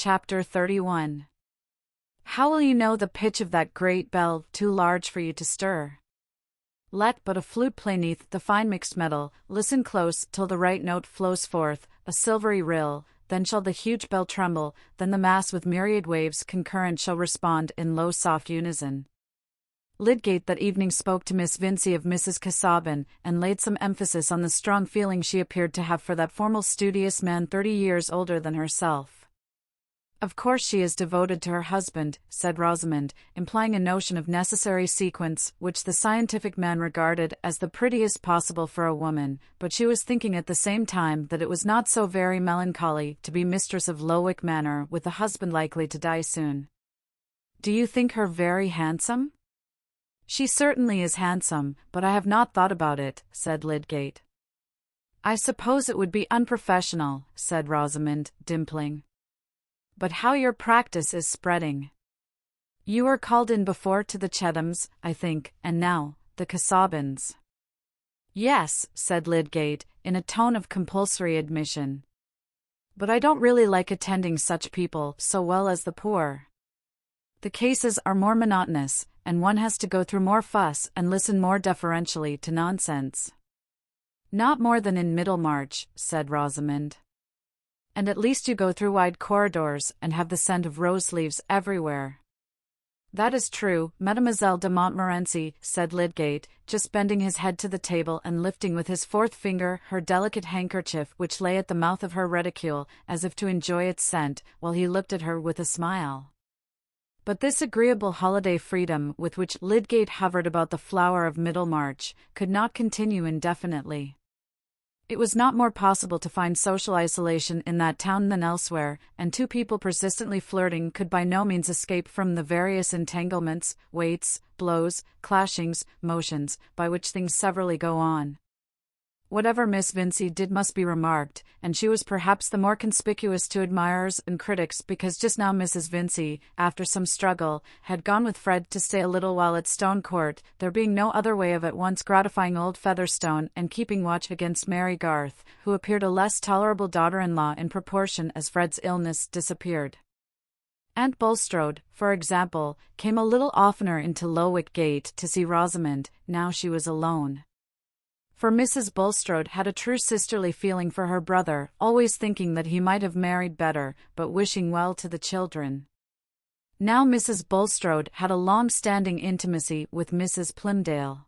Chapter 31. How will you know the pitch of that great bell, too large for you to stir? Let but a flute play 'neath the fine mixed metal, listen close till the right note flows forth, a silvery rill, then shall the huge bell tremble, then the mass with myriad waves concurrent shall respond in low soft unison. Lydgate that evening spoke to Miss Vincey of Mrs. Casaubon, and laid some emphasis on the strong feeling she appeared to have for that formal studious man 30 years older than herself. "Of course she is devoted to her husband," said Rosamond, implying a notion of necessary sequence which the scientific man regarded as the prettiest possible for a woman, but she was thinking at the same time that it was not so very melancholy to be mistress of Lowick Manor with a husband likely to die soon. "Do you think her very handsome?" "She certainly is handsome, but I have not thought about it," said Lydgate. "I suppose it would be unprofessional," said Rosamond, dimpling. "But how your practice is spreading! You were called in before to the Chethams, I think, and now, the Casaubons." "Yes," said Lydgate, in a tone of compulsory admission. "But I don't really like attending such people so well as the poor. The cases are more monotonous, and one has to go through more fuss and listen more deferentially to nonsense." "Not more than in Middlemarch," said Rosamond. "And at least you go through wide corridors and have the scent of rose leaves everywhere." "That is true, Mademoiselle de Montmorency," said Lydgate, just bending his head to the table and lifting with his fourth finger her delicate handkerchief which lay at the mouth of her reticule, as if to enjoy its scent, while he looked at her with a smile. But this agreeable holiday freedom with which Lydgate hovered about the flower of Middlemarch could not continue indefinitely. It was not more possible to find social isolation in that town than elsewhere, and two people persistently flirting could by no means escape from the various entanglements, waits, blows, clashings, motions, by which things severally go on. Whatever Miss Vincey did must be remarked, and she was perhaps the more conspicuous to admirers and critics because just now Mrs. Vincey, after some struggle, had gone with Fred to stay a little while at Stone Court, there being no other way of at once gratifying old Featherstone and keeping watch against Mary Garth, who appeared a less tolerable daughter-in-law in proportion as Fred's illness disappeared. Aunt Bulstrode, for example, came a little oftener into Lowick Gate to see Rosamond, now she was alone. For Mrs. Bulstrode had a true sisterly feeling for her brother, always thinking that he might have married better, but wishing well to the children. Now Mrs. Bulstrode had a long-standing intimacy with Mrs. Plymdale.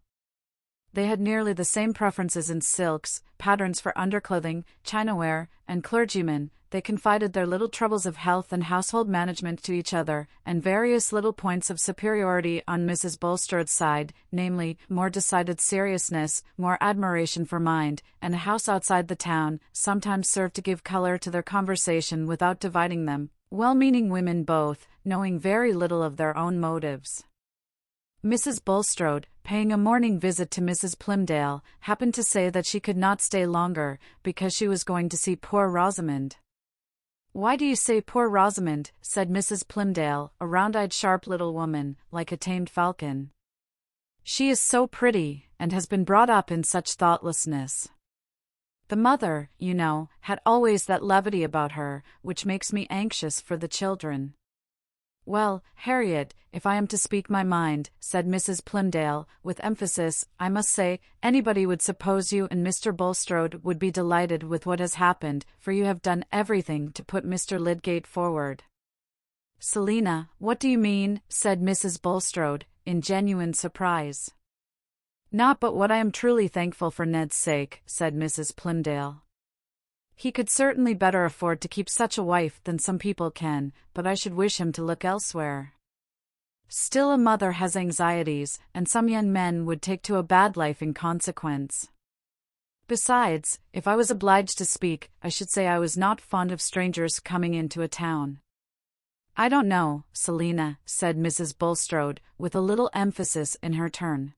They had nearly the same preferences in silks, patterns for underclothing, chinaware, and clergymen. They confided their little troubles of health and household management to each other, and various little points of superiority on Mrs. Bulstrode's side, namely, more decided seriousness, more admiration for mind, and a house outside the town, sometimes served to give color to their conversation without dividing them, well-meaning women both, knowing very little of their own motives. Mrs. Bulstrode, paying a morning visit to Mrs. Plymdale, happened to say that she could not stay longer, because she was going to see poor Rosamond. "Why do you say poor Rosamond?" said Mrs. Plymdale, a round-eyed sharp little woman, like a tamed falcon. "She is so pretty, and has been brought up in such thoughtlessness. The mother, you know, had always that levity about her, which makes me anxious for the children." "Well, Harriet, if I am to speak my mind," said Mrs. Plymdale, with emphasis, "I must say, anybody would suppose you and Mr. Bulstrode would be delighted with what has happened, for you have done everything to put Mr. Lydgate forward." "Selina, what do you mean?" said Mrs. Bulstrode, in genuine surprise. "Not but what I am truly thankful for Ned's sake," said Mrs. Plymdale. "He could certainly better afford to keep such a wife than some people can, but I should wish him to look elsewhere. Still, a mother has anxieties, and some young men would take to a bad life in consequence. Besides, if I was obliged to speak, I should say I was not fond of strangers coming into a town." "I don't know, Selina," said Mrs. Bulstrode, with a little emphasis in her turn.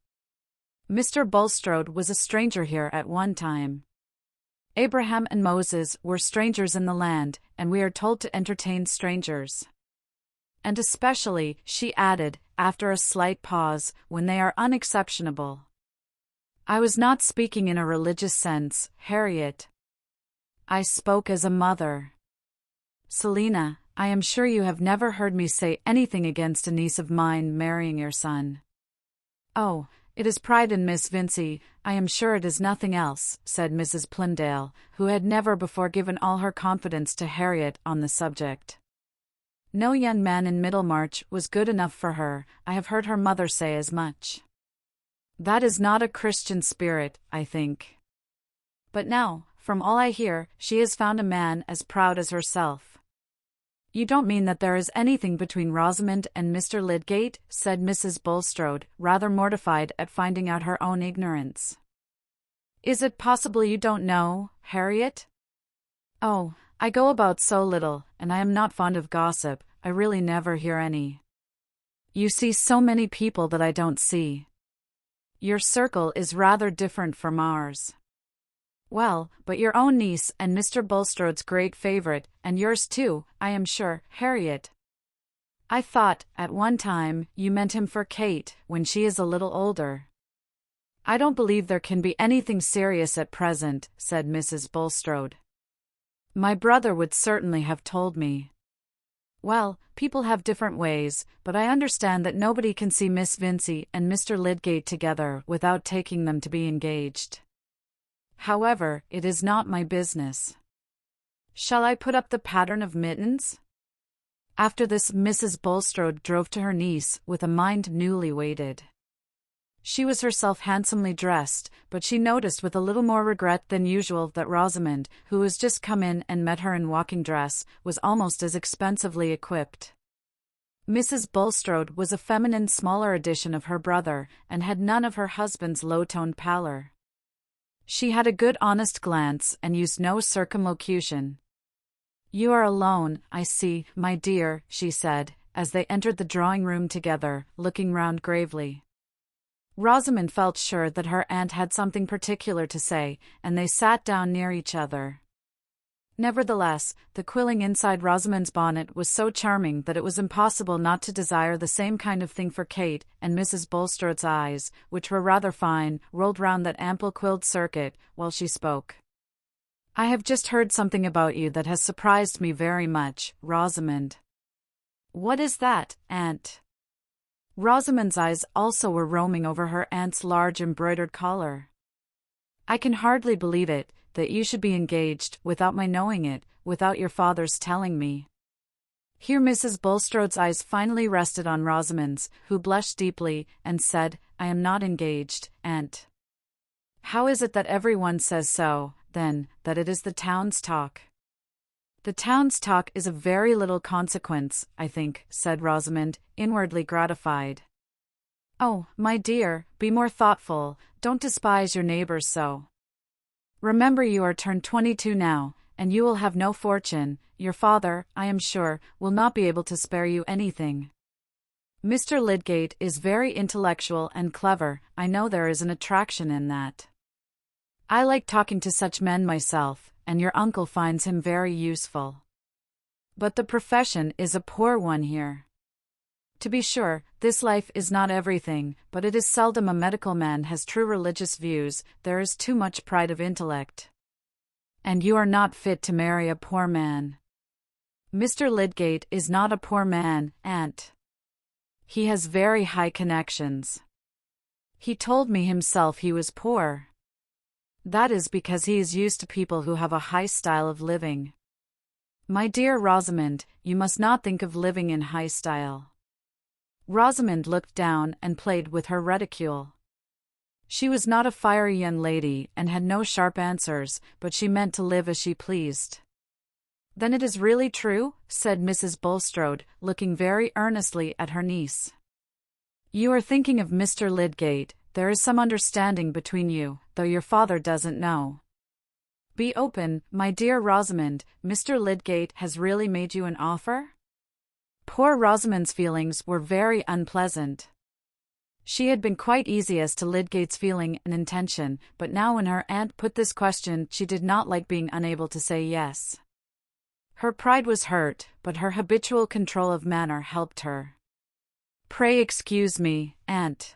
"Mr. Bulstrode was a stranger here at one time. Abraham and Moses were strangers in the land, and we are told to entertain strangers. And especially," she added, after a slight pause, "when they are unexceptionable. I was not speaking in a religious sense, Harriet. I spoke as a mother. Selina, I am sure you have never heard me say anything against a niece of mine marrying your son." "Oh, it is pride in Miss Vincey, I am sure it is nothing else," said Mrs. Plymdale, who had never before given all her confidence to Harriet on the subject. "No young man in Middlemarch was good enough for her, I have heard her mother say as much. That is not a Christian spirit, I think. But now, from all I hear, she has found a man as proud as herself." "You don't mean that there is anything between Rosamond and Mr. Lydgate?" said Mrs. Bulstrode, rather mortified at finding out her own ignorance. "Is it possible you don't know, Harriet?" "Oh, I go about so little, and I am not fond of gossip, I really never hear any. You see so many people that I don't see. Your circle is rather different from ours." "Well, but your own niece and Mr. Bulstrode's great favourite, and yours too, I am sure, Harriet. I thought, at one time, you meant him for Kate, when she is a little older." "I don't believe there can be anything serious at present," said Mrs. Bulstrode. "My brother would certainly have told me." "Well, people have different ways, but I understand that nobody can see Miss Vincey and Mr. Lydgate together without taking them to be engaged. However, it is not my business. Shall I put up the pattern of mittens?" After this, Mrs. Bulstrode drove to her niece with a mind newly weighted. She was herself handsomely dressed, but she noticed with a little more regret than usual that Rosamond, who was just come in and met her in walking dress, was almost as expensively equipped. Mrs. Bulstrode was a feminine smaller edition of her brother, and had none of her husband's low-toned pallor. She had a good honest glance, and used no circumlocution. "You are alone, I see, my dear," she said, as they entered the drawing-room together, looking round gravely. Rosamond felt sure that her aunt had something particular to say, and they sat down near each other. Nevertheless, the quilling inside Rosamond's bonnet was so charming that it was impossible not to desire the same kind of thing for Kate, and Mrs. Bulstrode's eyes, which were rather fine, rolled round that ample quilled circuit, while she spoke. "I have just heard something about you that has surprised me very much, Rosamond." "What is that, aunt?" Rosamond's eyes also were roaming over her aunt's large embroidered collar. "I can hardly believe it, that you should be engaged, without my knowing it, without your father's telling me." Here Mrs. Bulstrode's eyes finally rested on Rosamond's, who blushed deeply, and said, "I am not engaged, aunt." "How is it that every one says so, then, that it is the town's talk?" "The town's talk is of very little consequence, I think," said Rosamond, inwardly gratified. "Oh, my dear, be more thoughtful, don't despise your neighbours so. Remember you are turned 22 now, and you will have no fortune. Your father, I am sure, will not be able to spare you anything. Mr. Lydgate is very intellectual and clever, I know there is an attraction in that. I like talking to such men myself, and your uncle finds him very useful. But the profession is a poor one here. To be sure, this life is not everything, but it is seldom a medical man has true religious views, there is too much pride of intellect. And you are not fit to marry a poor man. Mr. Lydgate is not a poor man, aunt. He has very high connections. He told me himself he was poor. That is because he is used to people who have a high style of living. My dear Rosamond, you must not think of living in high style." Rosamond looked down and played with her reticule. She was not a fiery young lady, and had no sharp answers, but she meant to live as she pleased. "Then it is really true?" said Mrs. Bulstrode, looking very earnestly at her niece. "You are thinking of Mr. Lydgate, there is some understanding between you, though your father doesn't know. Be open, my dear Rosamond, Mr. Lydgate has really made you an offer?" Poor Rosamond's feelings were very unpleasant. She had been quite easy as to Lydgate's feeling and intention, but now when her aunt put this question she did not like being unable to say yes. Her pride was hurt, but her habitual control of manner helped her. "Pray excuse me, aunt.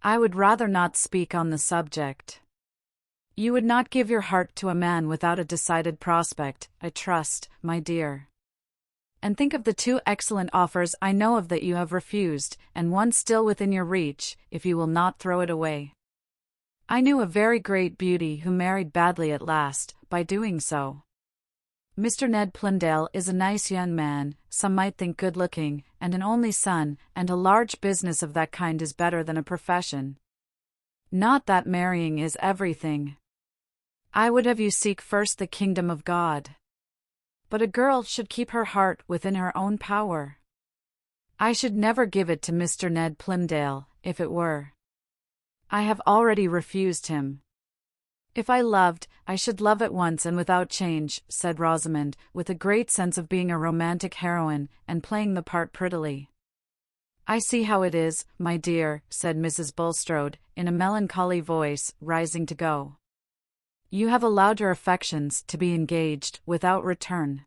I would rather not speak on the subject. You would not give your heart to a man without a decided prospect, I trust, my dear." and think of the 2 excellent offers I know of that you have refused, and one still within your reach, if you will not throw it away. I knew a very great beauty who married badly at last, by doing so. Mr. Ned Plymdale is a nice young man, some might think good-looking, and an only son, and a large business of that kind is better than a profession. Not that marrying is everything. I would have you seek first the kingdom of God. But a girl should keep her heart within her own power. I should never give it to Mr. Ned Plymdale, if it were. I have already refused him. If I loved, I should love at once and without change, said Rosamond, with a great sense of being a romantic heroine, and playing the part prettily. I see how it is, my dear, said Mrs. Bulstrode, in a melancholy voice, rising to go. You have allowed your affections to be engaged, without return.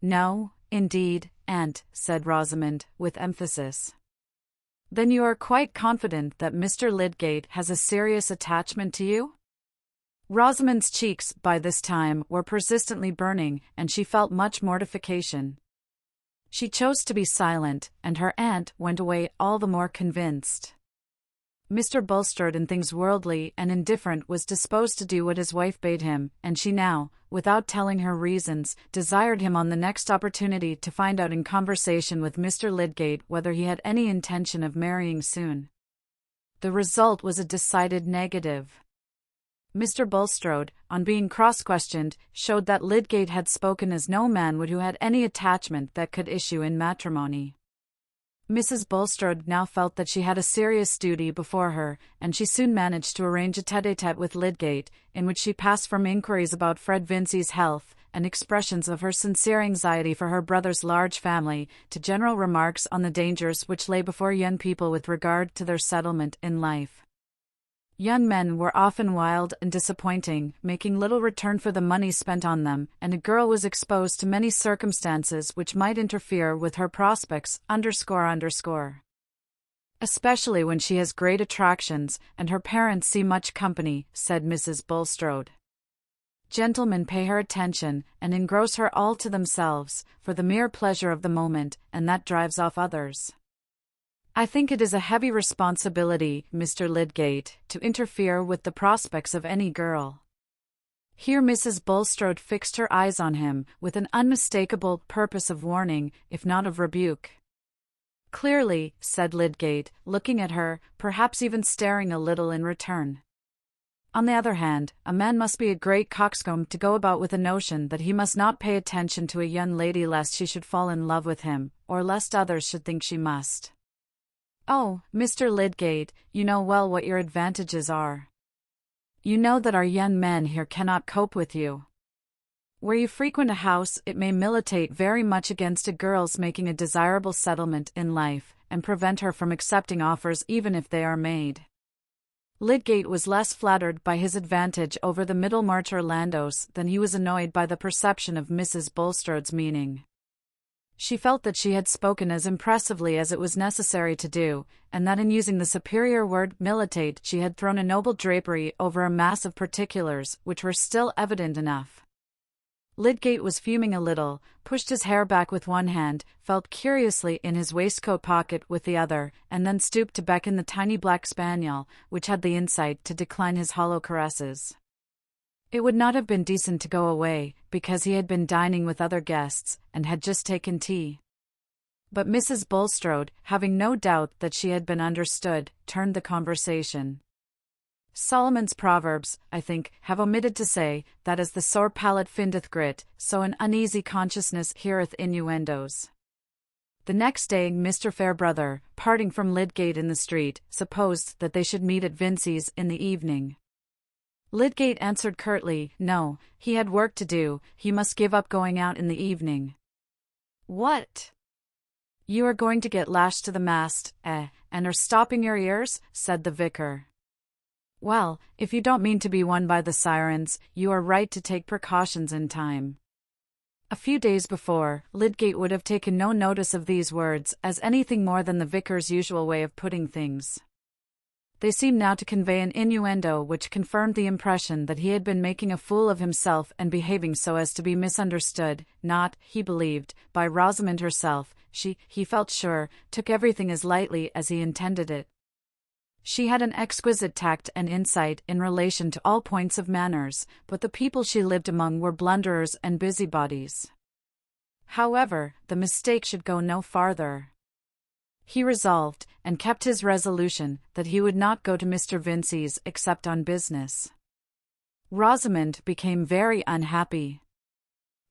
No, indeed, aunt, said Rosamond, with emphasis. Then you are quite confident that Mr. Lydgate has a serious attachment to you? Rosamond's cheeks, by this time, were persistently burning, and she felt much mortification. She chose to be silent, and her aunt went away all the more convinced. Mr. Bulstrode in things worldly and indifferent was disposed to do what his wife bade him, and she now, without telling her reasons, desired him on the next opportunity to find out in conversation with Mr. Lydgate whether he had any intention of marrying soon. The result was a decided negative. Mr. Bulstrode, on being cross-questioned, showed that Lydgate had spoken as no man would who had any attachment that could issue in matrimony. Mrs. Bulstrode now felt that she had a serious duty before her, and she soon managed to arrange a tête-à-tête with Lydgate, in which she passed from inquiries about Fred Vincey's health, and expressions of her sincere anxiety for her brother's large family, to general remarks on the dangers which lay before young people with regard to their settlement in life. Young men were often wild and disappointing, making little return for the money spent on them, and a girl was exposed to many circumstances which might interfere with her prospects, especially when she has great attractions, and her parents see much company, said Mrs. Bulstrode. Gentlemen pay her attention, and engross her all to themselves, for the mere pleasure of the moment, and that drives off others. I think it is a heavy responsibility, Mr. Lydgate, to interfere with the prospects of any girl. Here Mrs. Bulstrode fixed her eyes on him, with an unmistakable purpose of warning, if not of rebuke. Clearly, said Lydgate, looking at her, perhaps even staring a little in return. On the other hand, a man must be a great coxcomb to go about with a notion that he must not pay attention to a young lady lest she should fall in love with him, or lest others should think she must. Oh, Mr. Lydgate, you know well what your advantages are. You know that our young men here cannot cope with you. Where you frequent a house, it may militate very much against a girl's making a desirable settlement in life, and prevent her from accepting offers even if they are made. Lydgate was less flattered by his advantage over the Middlemarch Orlandos than he was annoyed by the perception of Mrs. Bulstrode's meaning. She felt that she had spoken as impressively as it was necessary to do, and that in using the superior word militate she had thrown a noble drapery over a mass of particulars which were still evident enough. Lydgate was fuming a little, pushed his hair back with one hand, felt curiously in his waistcoat pocket with the other, and then stooped to beckon the tiny black spaniel, which had the insight to decline his hollow caresses. It would not have been decent to go away, because he had been dining with other guests, and had just taken tea. But Mrs. Bulstrode, having no doubt that she had been understood, turned the conversation. Solomon's Proverbs, I think, have omitted to say, that as the sore palate findeth grit, so an uneasy consciousness heareth innuendos. The next day Mr. Fairbrother, parting from Lydgate in the street, supposed that they should meet at Vincey's in the evening. Lydgate answered curtly, no, he had work to do, he must give up going out in the evening. What? You are going to get lashed to the mast, and are stopping your ears? Said the vicar. Well, if you don't mean to be won by the sirens, you are right to take precautions in time. A few days before, Lydgate would have taken no notice of these words as anything more than the vicar's usual way of putting things. They seemed now to convey an innuendo which confirmed the impression that he had been making a fool of himself and behaving so as to be misunderstood, not, he believed, by Rosamond herself. She, he felt sure, took everything as lightly as he intended it. She had an exquisite tact and insight in relation to all points of manners, but the people she lived among were blunderers and busybodies. However, the mistake should go no farther. He resolved, and kept his resolution, that he would not go to Mr. Vincey's except on business. Rosamond became very unhappy.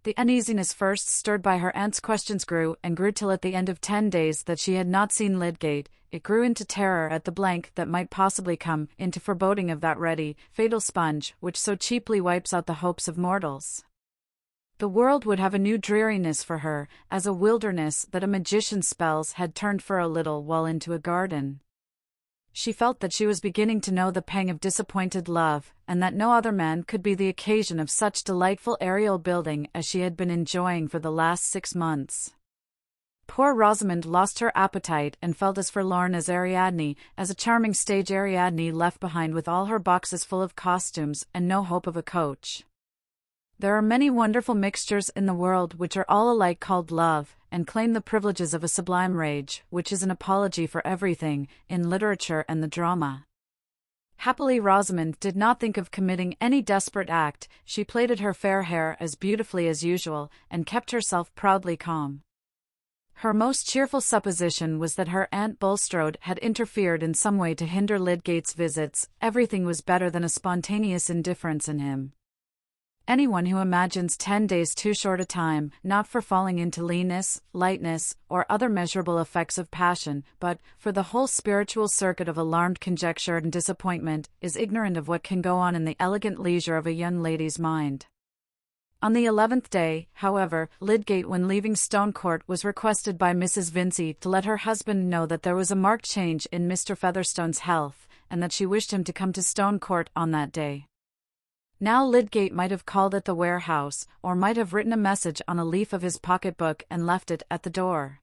The uneasiness first stirred by her aunt's questions grew and grew till at the end of 10 days that she had not seen Lydgate, it grew into terror at the blank that might possibly come, into foreboding of that ready, fatal sponge which so cheaply wipes out the hopes of mortals. The world would have a new dreariness for her, as a wilderness that a magician's spells had turned for a little while into a garden. She felt that she was beginning to know the pang of disappointed love, and that no other man could be the occasion of such delightful aerial building as she had been enjoying for the last 6 months. Poor Rosamond lost her appetite and felt as forlorn as Ariadne, as a charming stage Ariadne left behind with all her boxes full of costumes and no hope of a coach. There are many wonderful mixtures in the world which are all alike called love, and claim the privileges of a sublime rage, which is an apology for everything, in literature and the drama. Happily Rosamond did not think of committing any desperate act. She plaited her fair hair as beautifully as usual, and kept herself proudly calm. Her most cheerful supposition was that her Aunt Bulstrode had interfered in some way to hinder Lydgate's visits. Everything was better than a spontaneous indifference in him. Anyone who imagines 10 days too short a time, not for falling into leanness, lightness, or other measurable effects of passion, but for the whole spiritual circuit of alarmed conjecture and disappointment, is ignorant of what can go on in the elegant leisure of a young lady's mind. On the 11th day, however, Lydgate, when leaving Stone Court, was requested by Mrs. Vincey to let her husband know that there was a marked change in Mr. Featherstone's health, and that she wished him to come to Stone Court on that day. Now Lydgate might have called at the warehouse, or might have written a message on a leaf of his pocket-book and left it at the door.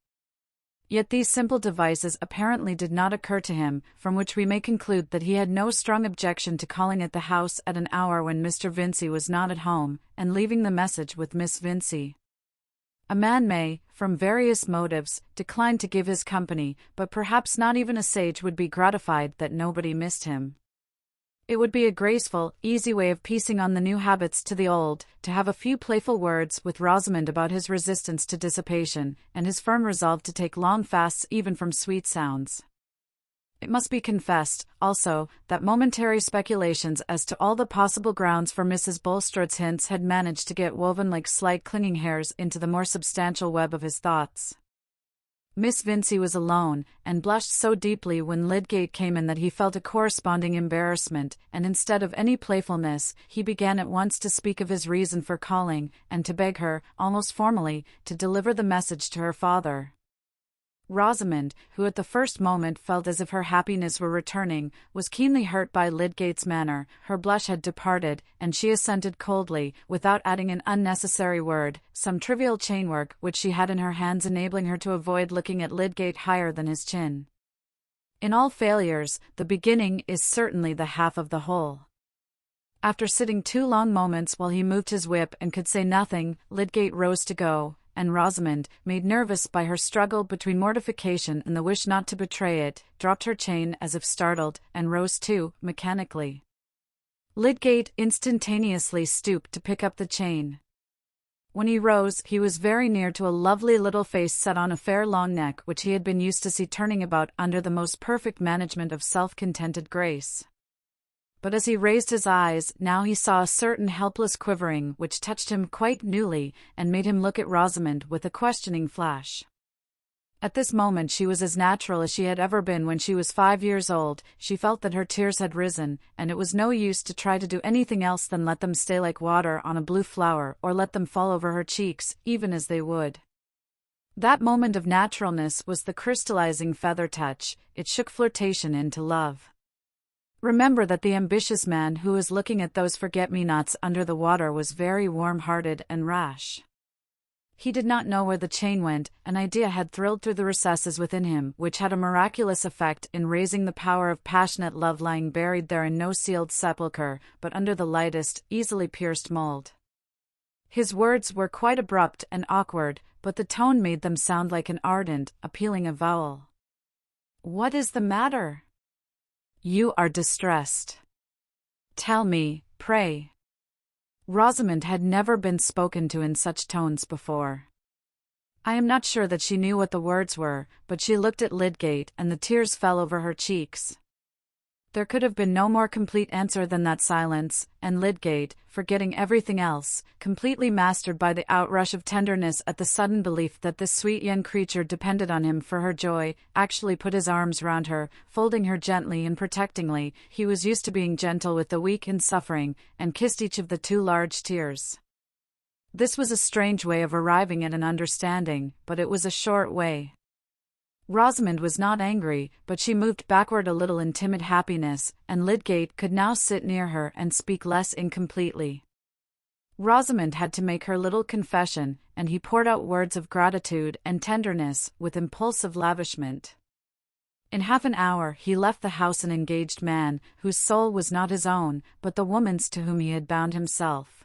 Yet these simple devices apparently did not occur to him, from which we may conclude that he had no strong objection to calling at the house at an hour when Mr. Vincey was not at home, and leaving the message with Miss Vincey. A man may, from various motives, decline to give his company, but perhaps not even a sage would be gratified that nobody missed him. It would be a graceful, easy way of piecing on the new habits to the old, to have a few playful words with Rosamond about his resistance to dissipation, and his firm resolve to take long fasts even from sweet sounds. It must be confessed, also, that momentary speculations as to all the possible grounds for Mrs. Bulstrode's hints had managed to get woven like slight clinging hairs into the more substantial web of his thoughts. Miss Vincey was alone, and blushed so deeply when Lydgate came in that he felt a corresponding embarrassment, and instead of any playfulness, he began at once to speak of his reason for calling, and to beg her, almost formally, to deliver the message to her father. Rosamond, who at the first moment felt as if her happiness were returning, was keenly hurt by Lydgate's manner. Her blush had departed, and she assented coldly, without adding an unnecessary word, some trivial chainwork which she had in her hands enabling her to avoid looking at Lydgate higher than his chin. In all failures, the beginning is certainly the half of the whole. After sitting 2 long moments while he moved his whip and could say nothing, Lydgate rose to go, and Rosamond, made nervous by her struggle between mortification and the wish not to betray it, dropped her chain as if startled, and rose too, mechanically. Lydgate instantaneously stooped to pick up the chain. When he rose, he was very near to a lovely little face set on a fair long neck which he had been used to see turning about under the most perfect management of self-contented grace. But as he raised his eyes, now he saw a certain helpless quivering which touched him quite newly, and made him look at Rosamond with a questioning flash. At this moment she was as natural as she had ever been when she was 5 years old. She felt that her tears had risen, and it was no use to try to do anything else than let them stay like water on a blue flower, or let them fall over her cheeks, even as they would. That moment of naturalness was the crystallizing feather touch. It shook flirtation into love. Remember that the ambitious man who was looking at those forget-me-nots under the water was very warm-hearted and rash. He did not know where the chain went. An idea had thrilled through the recesses within him, which had a miraculous effect in raising the power of passionate love lying buried there in no sealed sepulchre, but under the lightest, easily pierced mold. His words were quite abrupt and awkward, but the tone made them sound like an ardent, appealing avowal. "What is the matter? You are distressed. Tell me, pray." Rosamond had never been spoken to in such tones before. I am not sure that she knew what the words were, but she looked at Lydgate and the tears fell over her cheeks. There could have been no more complete answer than that silence, and Lydgate, forgetting everything else, completely mastered by the outrush of tenderness at the sudden belief that this sweet young creature depended on him for her joy, actually put his arms round her, folding her gently and protectingly. He was used to being gentle with the weak and suffering, and kissed each of the two large tears. This was a strange way of arriving at an understanding, but it was a short way. Rosamond was not angry, but she moved backward a little in timid happiness, and Lydgate could now sit near her and speak less incompletely. Rosamond had to make her little confession, and he poured out words of gratitude and tenderness with impulsive lavishment. In half an hour he left the house an engaged man, whose soul was not his own, but the woman's to whom he had bound himself.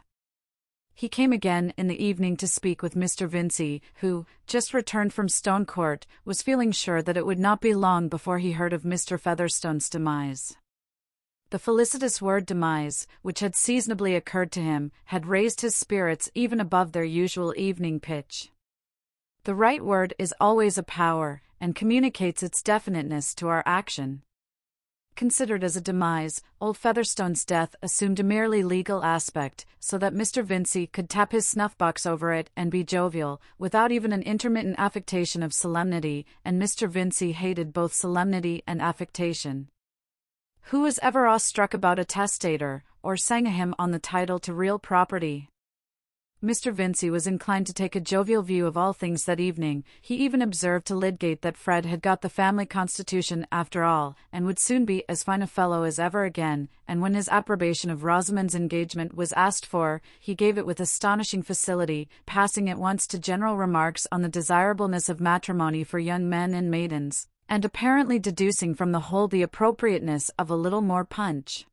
He came again in the evening to speak with Mr. Vincey, who, just returned from Stone Court, was feeling sure that it would not be long before he heard of Mr. Featherstone's demise. The felicitous word demise, which had seasonably occurred to him, had raised his spirits even above their usual evening pitch. The right word is always a power, and communicates its definiteness to our action. Considered as a demise, old Featherstone's death assumed a merely legal aspect, so that Mr. Vincey could tap his snuff-box over it and be jovial, without even an intermittent affectation of solemnity, and Mr. Vincey hated both solemnity and affectation. Who was ever awe-struck about a testator, or sang a hymn on the title to real property? Mr. Vincey was inclined to take a jovial view of all things that evening. He even observed to Lydgate that Fred had got the family constitution after all, and would soon be as fine a fellow as ever again, and when his approbation of Rosamond's engagement was asked for, he gave it with astonishing facility, passing at once to general remarks on the desirableness of matrimony for young men and maidens, and apparently deducing from the whole the appropriateness of a little more punch.